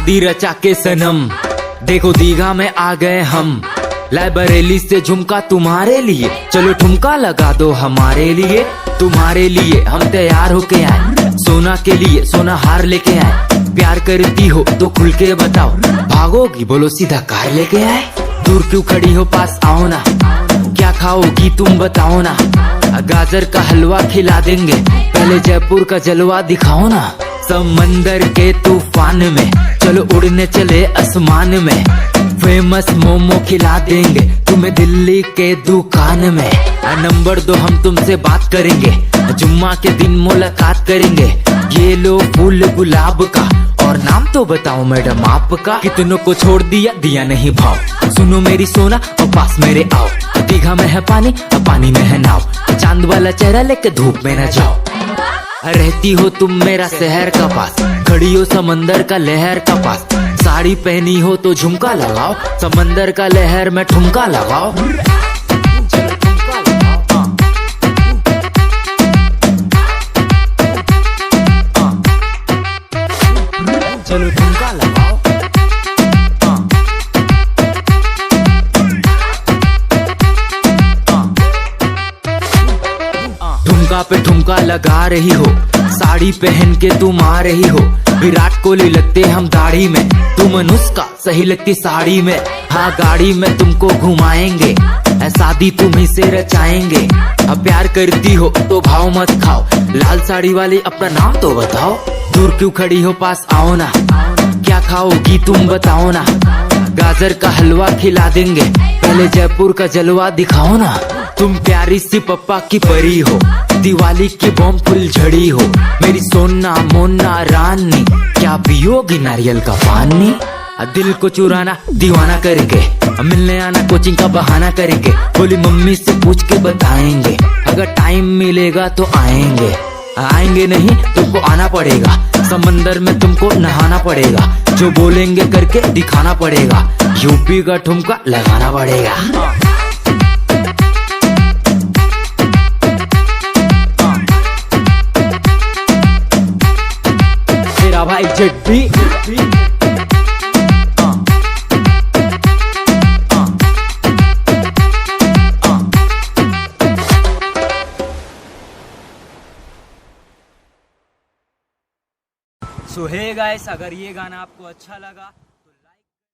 शादी रचा के सनम, देखो दीघा में आ गए हम। लाइब्रेरी से झुमका तुम्हारे लिए, चलो ठुमका लगा दो हमारे लिए। तुम्हारे लिए हम तैयार होके आए, सोना के लिए सोना हार लेके आए। प्यार करती हो तो खुल के बताओ, भागोगी बोलो सीधा कार लेके आए। दूर क्यों खड़ी हो, पास आओ ना, क्या खाओगी तुम बताओ ना। गाजर का हलवा खिला देंगे, पहले जयपुर का जलवा दिखाओ ना। समंदर के तूफान में चलो उड़ने चले आसमान में। फेमस मोमो खिला देंगे तुम्हें दिल्ली के दुकान में। नंबर दो हम तुमसे बात करेंगे, जुम्मा के दिन मुलाकात करेंगे। ये लो फूल गुलाब का, और नाम तो बताओ मैडम आपका। कितनों को छोड़ दिया, दिया नहीं भाव, सुनो मेरी सोना और पास मेरे आओ। दीघा में है पानी और पानी में है नाव, चांद वाला चेहरा लेके धूप में न जाओ। रहती हो तुम मेरा शहर का पास, खड़ी हो समंदर का लहर का पास। साड़ी पहनी हो तो झुमका लगाओ, समंदर का लहर में ठुमका लगाओ। चलो ठुमका लगाओ। ठुमका पे ठुमका लगा रही हो, साड़ी पहन के तुम आ रही हो। विराट कोहली लगते हम दाढ़ी में, तुम अनुष्का सही लगती साड़ी में। हाँ गाड़ी में तुमको घुमाएंगे, शादी तुम्ही से रचाएंगे। अब प्यार करती हो तो भाव मत खाओ, लाल साड़ी वाली अपना नाम तो बताओ। दूर क्यों खड़ी हो, पास आओ ना, क्या खाओगी तुम बताओ ना। गाजर का हलवा खिला देंगे, पहले जयपुर का जलवा दिखाओ ना। तुम प्यारी सी पप्पा की परी हो, दिवाली की बॉम्ब फुल झड़ी हो। मेरी सोना मोना रानी, क्या पियोगी नारियल का पानी। दिल को चुराना दीवाना करेंगे, मिलने आना कोचिंग का बहाना करेंगे। बोली मम्मी से पूछ के बताएंगे, अगर टाइम मिलेगा तो आएंगे। आएंगे नहीं तुमको आना पड़ेगा, समंदर में तुमको नहाना पड़ेगा। जो बोलेंगे करके दिखाना पड़ेगा, यूपी का ठुमका लगाना पड़ेगा। तेरा भाई जेडी सो हे गाइस, अगर ये गाना आपको अच्छा लगा